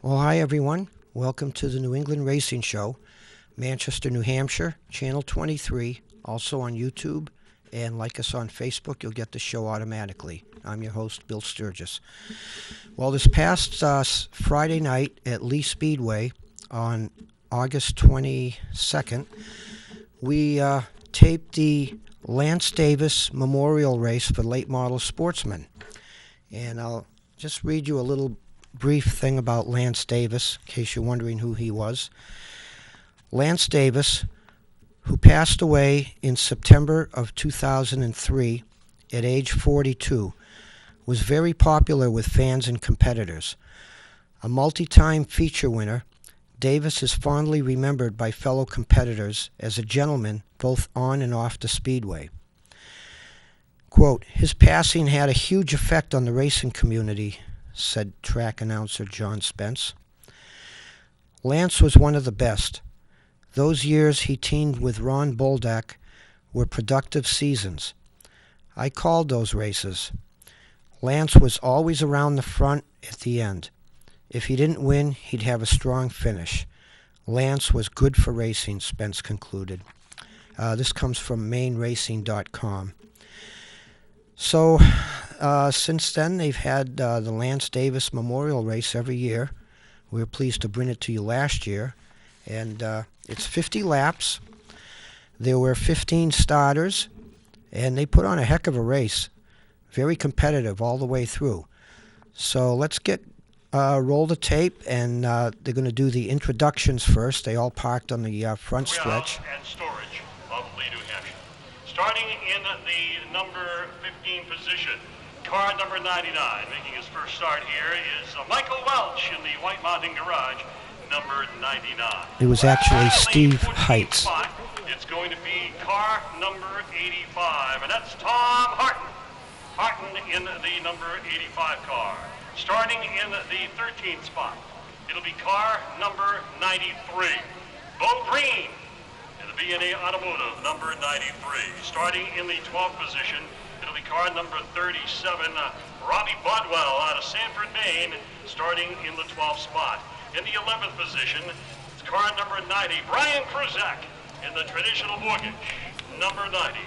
Well, hi everyone. Welcome to the New England Racing Show, Manchester, New Hampshire, Channel 23, also on YouTube, and like us on Facebook, you'll get the show automatically. I'm your host, Bill Sturgis. Well, this past Friday night at Lee Speedway on August 22nd, we taped the Lance Davis Memorial Race for late model Sportsman. And I'll just read you a little brief thing about Lance Davis, in case you're wondering who he was. Lance Davis, who passed away in September of 2003 at age 42, was very popular with fans and competitors. A multi-time feature winner, Davis is fondly remembered by fellow competitors as a gentleman both on and off the speedway. Quote, "His passing had a huge effect on the racing community," said track announcer John Spence. Lance was one of the best. Those years he teamed with Ron Boldak were productive seasons. I called those races. Lance was always around the front at the end. If he didn't win, he'd have a strong finish. Lance was good for racing, Spence concluded. This comes from mainracing.com. So, since then, they've had the Lance Davis Memorial Race every year. We were pleased to bring it to you last year. And it's 50 laps. There were 15 starters, and they put on a heck of a race. Very competitive all the way through. So let's roll the tape, and they're going to do the introductions first. They all parked on the front stretch. And storage of Lee, New Hampshire. Starting in the number 15 position, car number 99, making his first start here is Michael Welch in the White Mountain Garage, number 99. It was actually Steve Heitz. Spot, it's going to be car number 85, and that's Tom Harton. Harton in the number 85 car. Starting in the 13th spot, it'll be car number 93, Bo Green in the B&A Automotive, number 93. Starting in the 12th position, it'll be car number 37, Robbie Bodwell out of Sanford, Maine, starting in the 12th spot. In the 11th position, it's car number 90, Brian Kruzak in the Traditional Mortgage, number 90.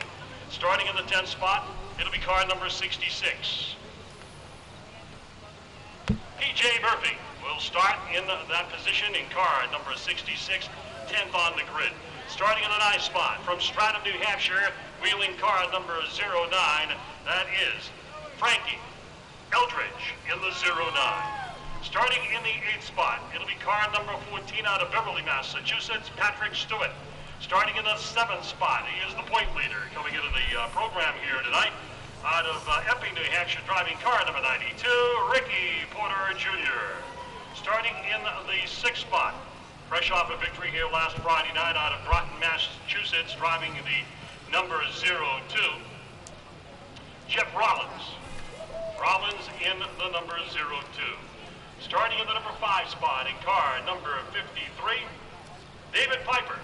Starting in the 10th spot, it'll be car number 66. P.J. Murphy will start in that position in car number 66, 10th on the grid. Starting in the 9th spot from Stratham, New Hampshire, wheeling car number 09, that is Frankie Eldridge in the 09. Starting in the 8th spot, it'll be car number 14 out of Beverly, Massachusetts, Patrick Stewart. Starting in the 7th spot, he is the point leader coming into the program here tonight. Out of Epping, New Hampshire, driving car number 92, Ricky Porter Jr. Starting in the 6th spot, fresh off a victory here last Friday night out of Broughton, Massachusetts, driving the number 02, Jeff Rollins. Rollins in the number 02. Starting in the number 5 spot in car number 53, David Piper.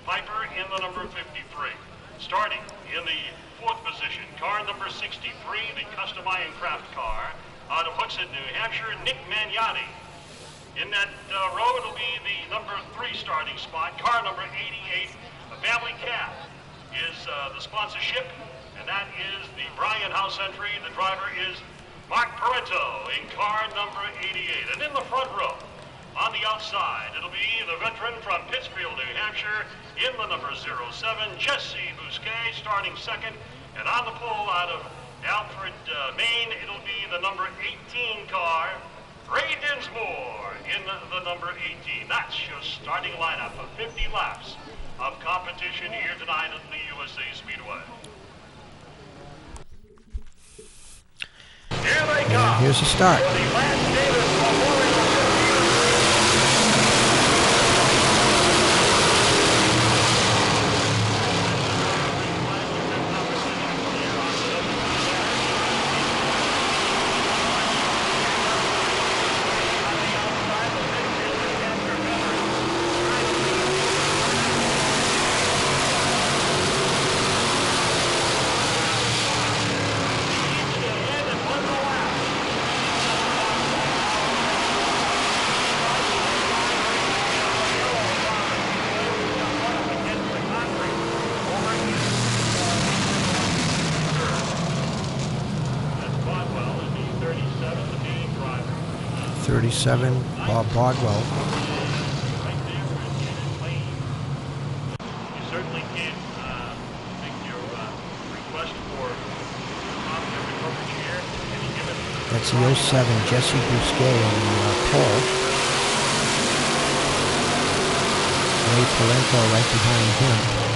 Piper in the number 53. Starting in the 4th position, car number 63, the Custom Iron Craft car out of Hooksett, New Hampshire, Nick Magnani. In that row, it'll be the number 3 starting spot, car number 88, the Family Cat is the sponsorship, and that is the Bryan House entry. The driver is Mark Parento in car number 88. And in the front row, on the outside, it'll be the veteran from Pittsfield, New Hampshire, in the number 07, Jesse Bousquet, starting second. And on the pole out of Alfred, Maine, it'll be the number 18 car, Ray Dinsmore in the number 18. That's your starting lineup of 50 laps of competition here tonight at the USA Speedway. Here they come. Here's the start. For the Lance Davis Memorial 37, Bob Bodwell. You certainly can make your request for a copy of the coverage here. That's the 07 Jesse Bousquet on the pole. Ray Parento right behind him.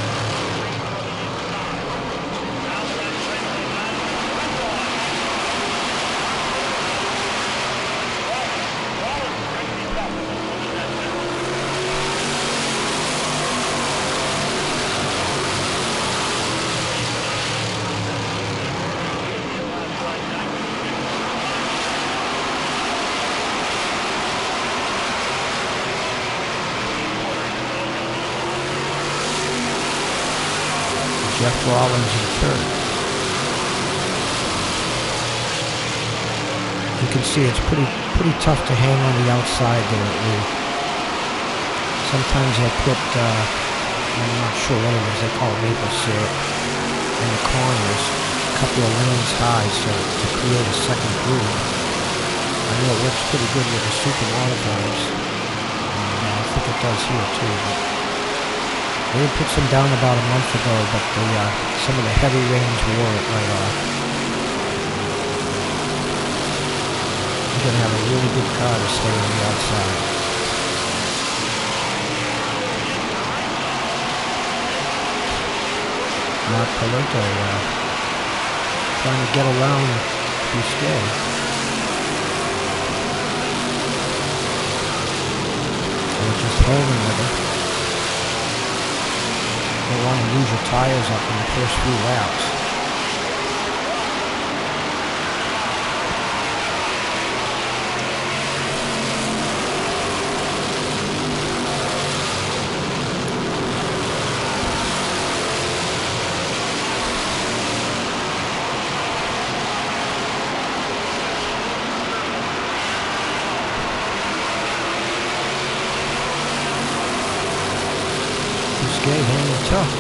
Jeff Rollins in third. You can see it's pretty tough to hang on the outside there at Lee. Sometimes they'll put, I'm not sure what it is, they call it maple syrup in the corners, a couple of lanes high to create a second groove. I know it works pretty good with the supermodel times, and I think it does here too. But they had put some down about a month ago, but some of the heavy rains wore it right off. You're going to have a really good car to stay on the outside. Mark Palento trying to get around Bousquet. They're just holding with it. You don't want to lose your tires up in the first few laps. Bousquet hanging tough.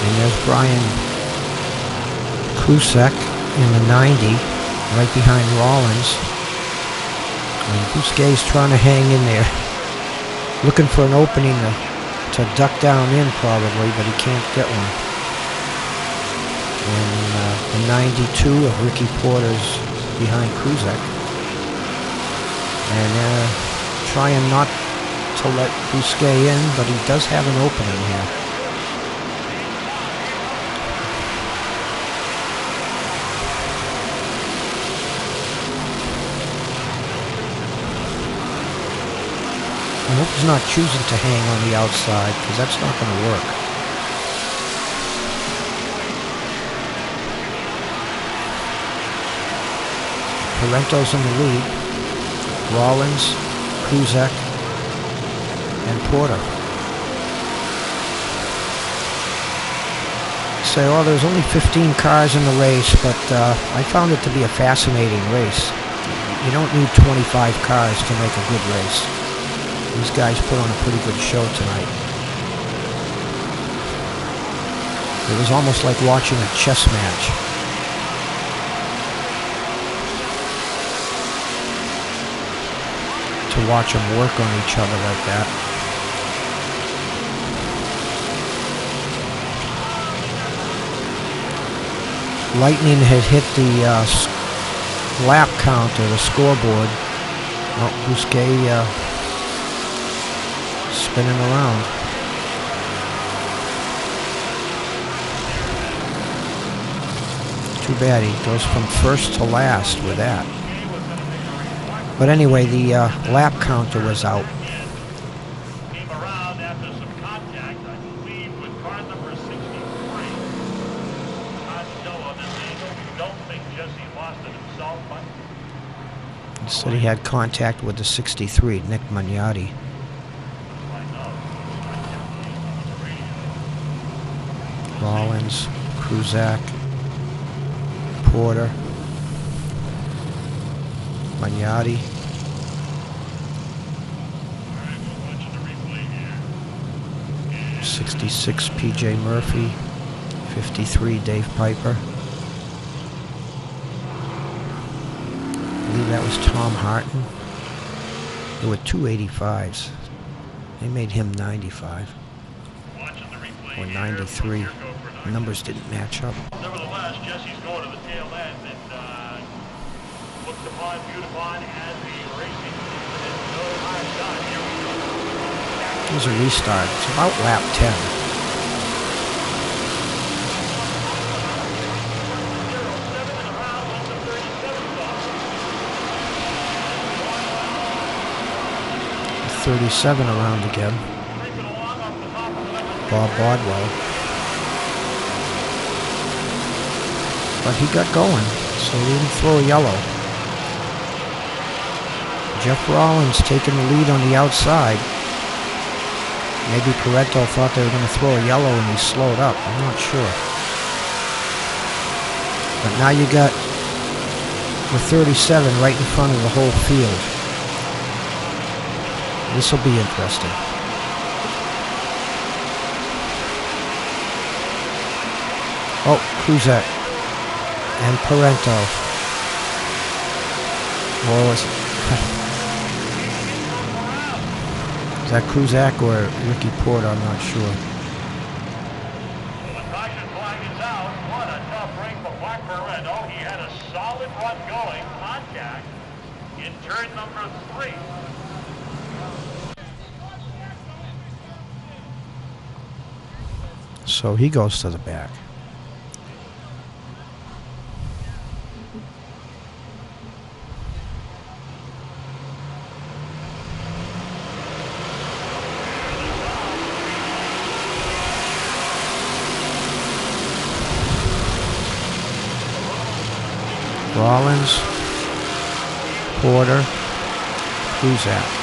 And there's Brian Krusek in the 90, right behind Rollins. And Bousquet's trying to hang in there, looking for an opening to duck down in probably, but he can't get one. And the 92 of Ricky Porter's behind Krusek. And trying not to let Bousquet in, but he does have an opening here. I hope he's not choosing to hang on the outside, because that's not going to work. Parento's in the lead. Rollins, Krusek, and Porter. Say, oh, there's only 15 cars in the race, but I found it to be a fascinating race. You don't need 25 cars to make a good race. These guys put on a pretty good show tonight. It was almost like watching a chess match. To watch them work on each other like that. Lightning had hit the lap counter, the scoreboard. Well, Bousquet spinning around. Too bad he goes from first to last with that. But anyway, the lap counter was out. Came around after some contact, I believe, with car number 63. I don't know on this angle. Don't think Jesse He said he had contact with the 63, Nick Magnotti. Rollins, Kruzak, Porter, Magnotti. 66, P.J. Murphy. 53, Dave Piper. I believe that was Tom Harton. There were two 85s. They made him 95. Or 93. The numbers didn't match up. Nevertheless, Jesse's going to the tail end and looked upon, viewed upon as the racing is no high shot. Here we go. Here's a restart. It's about lap 10. 37 around again. Bob Bodwell. But he got going, so he didn't throw a yellow. Jeff Rollins taking the lead on the outside. Maybe Parenteau thought they were going to throw a yellow and he slowed up. I'm not sure. But now you got the 37 right in front of the whole field. This will be interesting. Oh, Kruzak and Parenteau. Or was is that Kruzak or Ricky Porter? I'm not sure. The caution flag is out. What a tough break for Mark Parenteau. He had a solid run going. Contact in turn number 3. So he goes to the back. Rollins, Porter, Kruzak.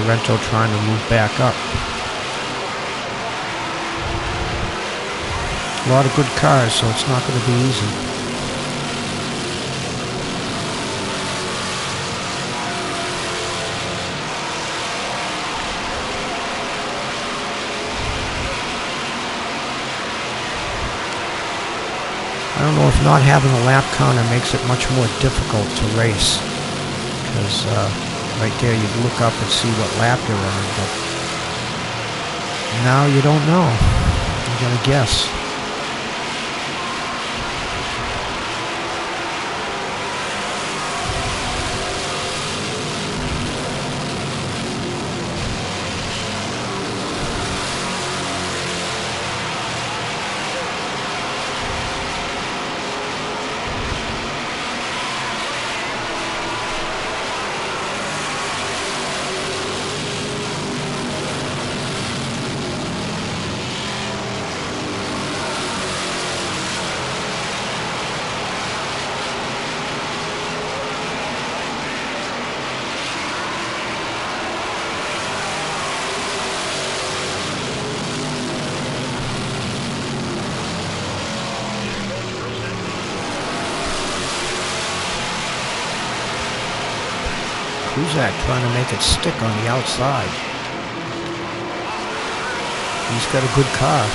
Parenteau trying to move back up. A lot of good cars, so it's not going to be easy. I don't know if not having a lap counter makes it much more difficult to race, because right there you'd look up and see what lap you're on, but now you don't know. You gotta guess. Kruzak trying to make it stick on the outside. He's got a good car.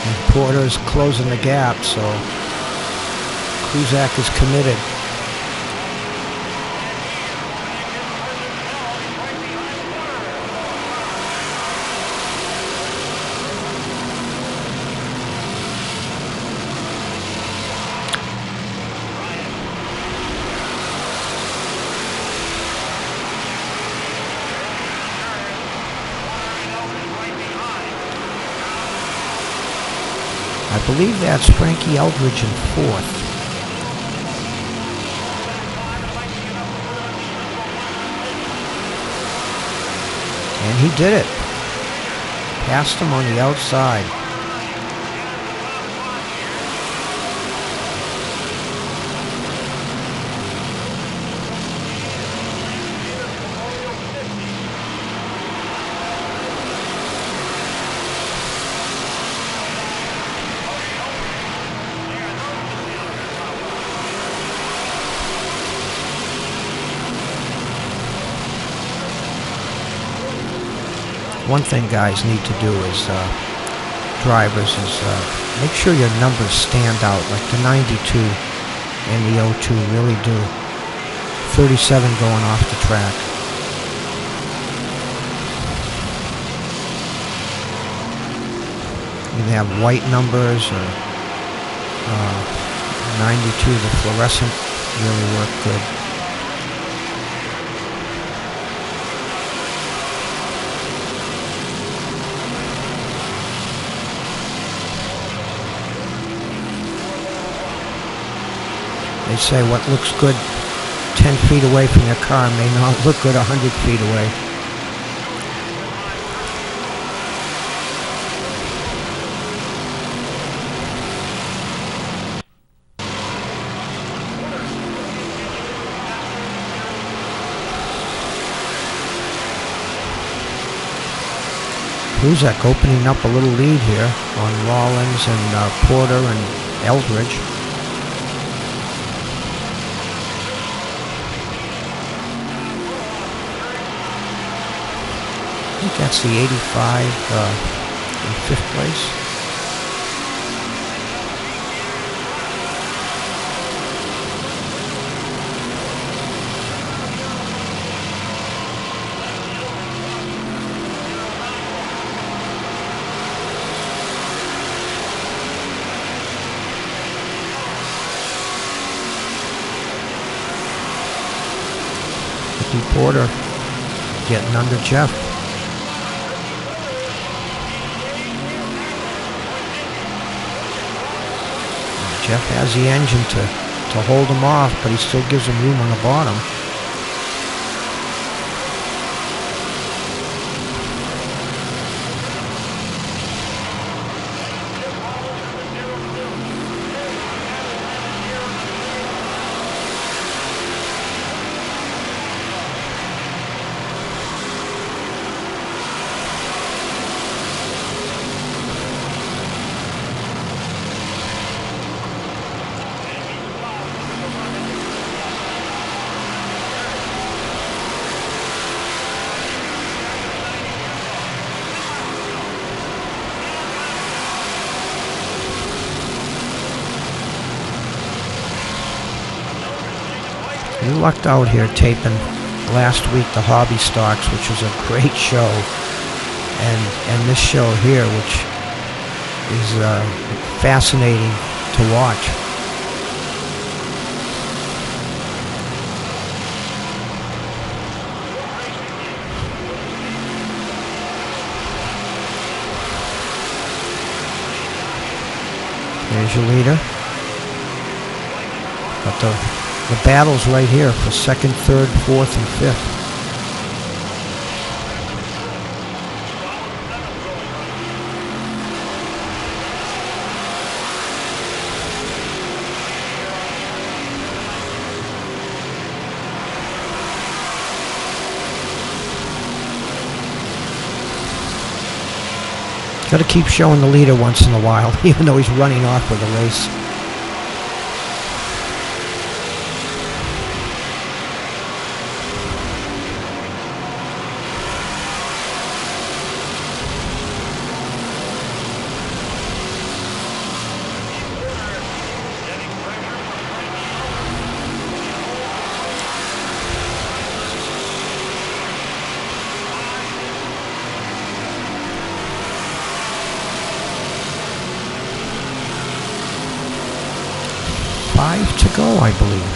And Porter's closing the gap, so Kruzak is committed. I believe that's Frankie Eldridge in fourth. And he did it. Passed him on the outside. One thing guys need to do is, drivers, is make sure your numbers stand out, like the 92 and the 02 really do. 37 going off the track. You can have white numbers or 92, the fluorescent really work good. They say what looks good 10 feet away from your car may not look good 100 feet away. Kruzak opening up a little lead here on Rollins and Porter and Eldridge. I think that's the 85 in fifth place. Ricky Porter getting under Jeff. Jeff has the engine to hold him off, but he still gives him room on the bottom. We lucked out here taping last week the Hobby Stocks, which was a great show, and this show here, which is fascinating to watch. There's your leader. But the battle's right here for second, third, fourth, and fifth. Got to keep showing the leader once in a while, even though he's running off with the race. Five to go, I believe.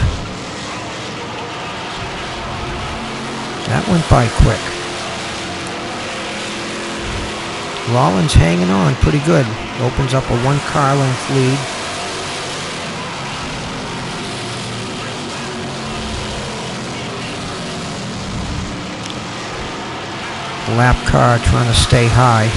That went by quick. Rollins hanging on pretty good. Opens up a 1-car length lead. Lap car trying to stay high.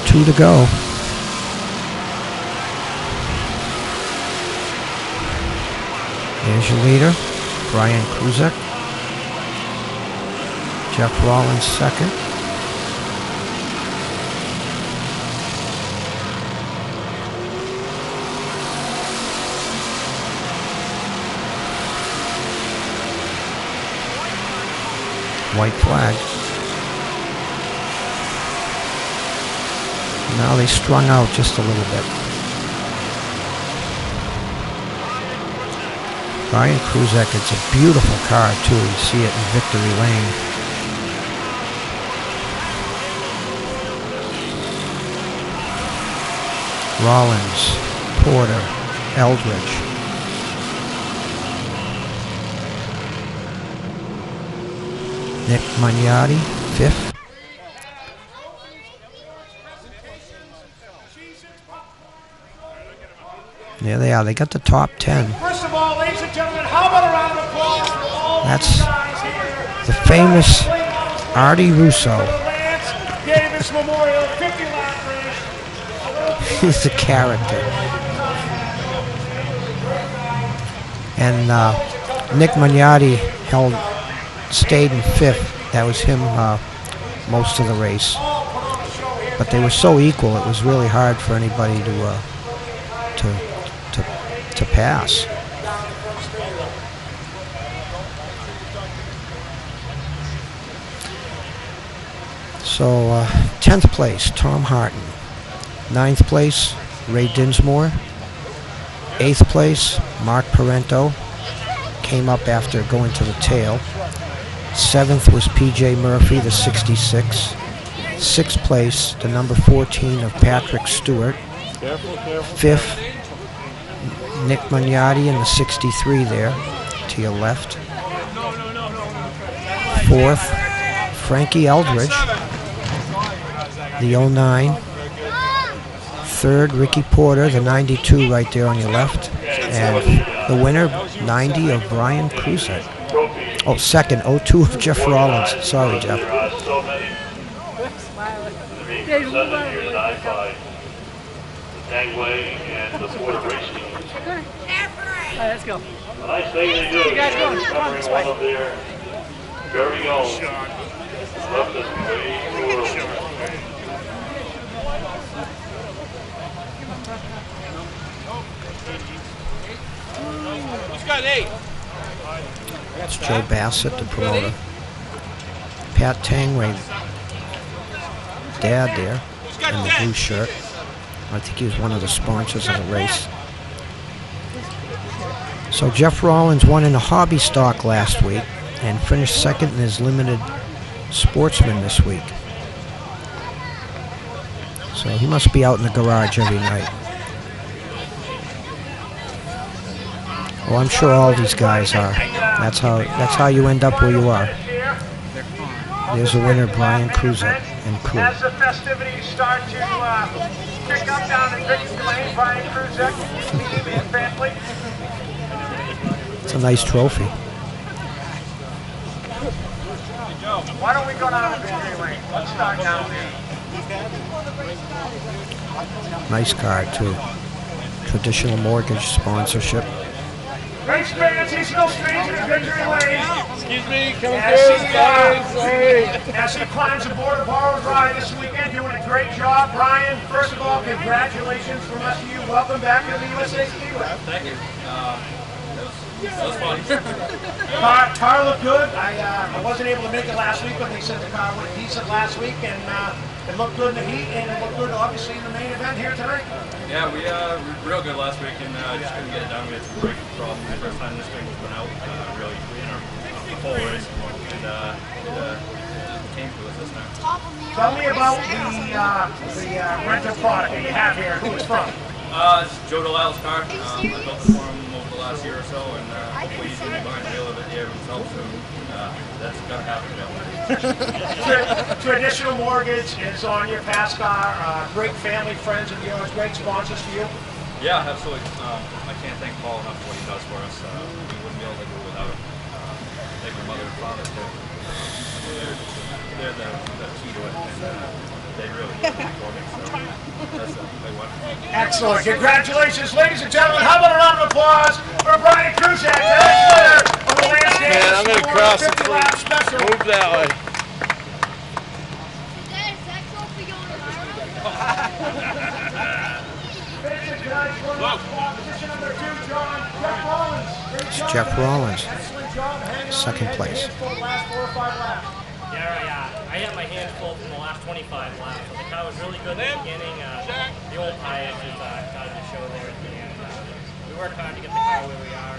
Two to go. There's your leader, Brian Kruzek. Jeff Rollins second. White flag. Now they strung out just a little bit. Brian Kruzek, it's a beautiful car too. You see it in Victory Lane. Rollins, Porter, Eldridge. Nick Magnotti, fifth. There they are. They got the top 10. First of all, ladies and gentlemen, how about a round of applause for all That's guys here? the famous Artie Russo. Lance Davis Memorial 50-lap race. He's a character. And Nick Magnotti stayed in fifth. That was him most of the race. But they were so equal, it was really hard for anybody to pass. So 10th place, Tom Harton. 9th place, Ray Dinsmore. 8th place, Mark Parento. Came up after going to the tail. 7th was P.J. Murphy, the 66. 6th place, the number 14 of Patrick Stewart. 5th, Nick Magnotti in the 63 there, to your left. 4th, Frankie Eldridge, the 09. 3rd, Ricky Porter, the 92 right there on your left. And the winner, 90 of Brian Kruzek. Oh, second, 02 of Jeff Rollins. Sorry, Jeff. Let's go. Nice thing they do. You guys going? Come on, this way. One of their very own. Left us way too early. Who's got 8? That's Joe Bassett, the promoter. Pat Tangway, dad there, in the blue shirt. I think he was one of the sponsors of the race. So Jeff Rollins won in a hobby stock last week and finished second in his limited Sportsman this week. So he must be out in the garage every night. Well, I'm sure all these guys are. That's how you end up where you are. There's the winner, Brian Kruzek and crew. As the festivities start to pick up down in Victory Lane, Brian Kruzek and family. It's a nice trophy. Why don't we go down to Victory Lane? Let's start down there. Nice card too. Traditional mortgage sponsorship. Race fans, he's no stranger to Victory Lane. Excuse me, coming As through. Sorry. as he climbs aboard a borrowed ride this weekend, doing a great job. Brian, first of all, congratulations from us to you. Welcome back to the USA Speedway. Thank you. That was fun. Car looked good. I wasn't able to make it last week, but they said the car went decent last week, and it looked good in the heat, and it looked good, obviously, in the main event here tonight. Yeah, we were real good last week, and just couldn't get it done. We had some braking problems the first time this thing went out, really in our full race, and it came to us this time. Tell me about the rental product that you have here. Who it's from? It's Joe Delisle's car. I built it for him over the last year or so, and hopefully he's going to be behind the wheel of it here himself soon. That's going to happen, Joe. Traditional Mortgage is on your past car. Great family, friends of yours, great sponsors for you. Yeah, absolutely. I can't thank Paul enough for what he does for us. We wouldn't be able to do it without him. Thank my mother and father, too. They're the key to it, and they really do it for me. So that's a big one. Excellent. Congratulations, ladies and gentlemen. How about a round of applause for Brian Kruzak, tonight's winner of the Lance Davis Man, I'm going to cross the 50 lap special. Move that way. Finishing tonight's runner-up spot, position number 2, Jeff Rollins. It's Jeff Rollins, Excellent job hanging on second the edge place. for the last 4 or 5 laps. Yeah, I had my hands full from the last 25 laps. So the car was really good in the beginning. The old tires just started to show there at the end. We worked hard to get the car where we are.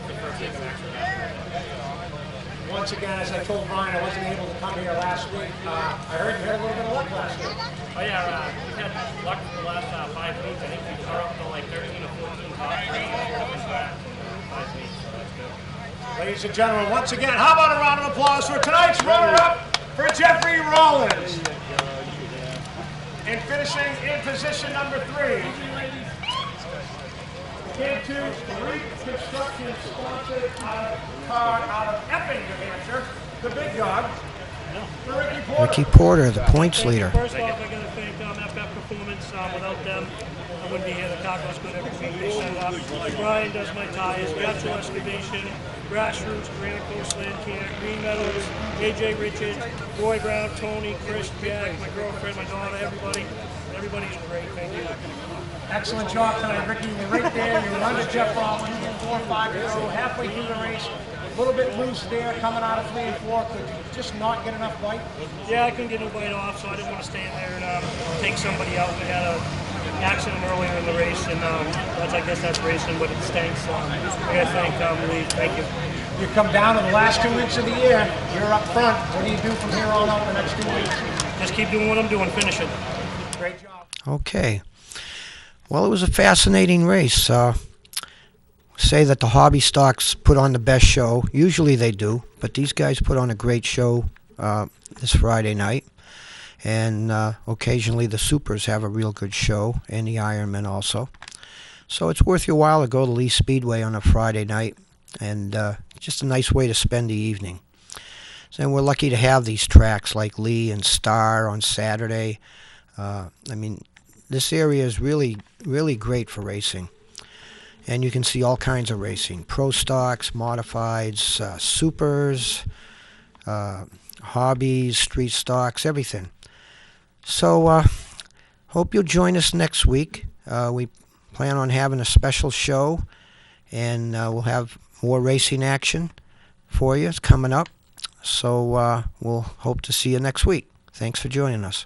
The first thing I'm actually happy with. Once again, as I told Brian, I wasn't able to come here last week. I heard you had a little bit of luck last week. Oh yeah, we've had luck for the last 5 weeks. I think we are up to like 13 or 14 top 3 different tracks in 5 weeks, so that's good. Ladies and gentlemen, once again, how about a round of applause for tonight's runner-up for Jeffrey Rollins. And finishing in position number 3. Came to Reconstruction, sponsored car out of Epping, New Hampshire, the big dog, Ricky Porter. Ricky Porter, the points leader. First off, I got to thank FF Performance. Without them, I wouldn't be here. The car goes good every week. They set up. Brian does my tires. Natural Excavation, Grassroots, Granite Coast Land Care, Green Meadows, AJ Richards, Roy Brown, Tony, Chris, Jack, my girlfriend, my daughter, everybody. Everybody's great. Thank you. Excellent job tonight, Ricky. You were right there. You were under Jeff Rollins with 4 or 5 to go, halfway through the race. A little bit loose there, coming out of 3 and 4. Could you just not get enough bite? Yeah, I couldn't get no bite off, so I didn't want to stand there and take somebody out. We had an accident earlier in the race, and I guess that's racing, but it stinks. I got to thank Lee. Thank you. You come down to the last 2 weeks of the year. You're up front. What do you do from here on out the next 2 weeks? Just keep doing what I'm doing. Finish it. Great job. Okay. Well, it was a fascinating race. Say that the hobby stocks put on the best show. Usually they do, but these guys put on a great show this Friday night. And occasionally the supers have a real good show, and the Ironmen also. So it's worth your while to go to Lee Speedway on a Friday night, and just a nice way to spend the evening. And we're lucky to have these tracks like Lee and Star on Saturday. I mean, this area is really, really great for racing. And you can see all kinds of racing. Pro stocks, modifieds, supers, hobbies, street stocks, everything. So hope you'll join us next week. We plan on having a special show, and we'll have more racing action for you. It's coming up. So we'll hope to see you next week. Thanks for joining us.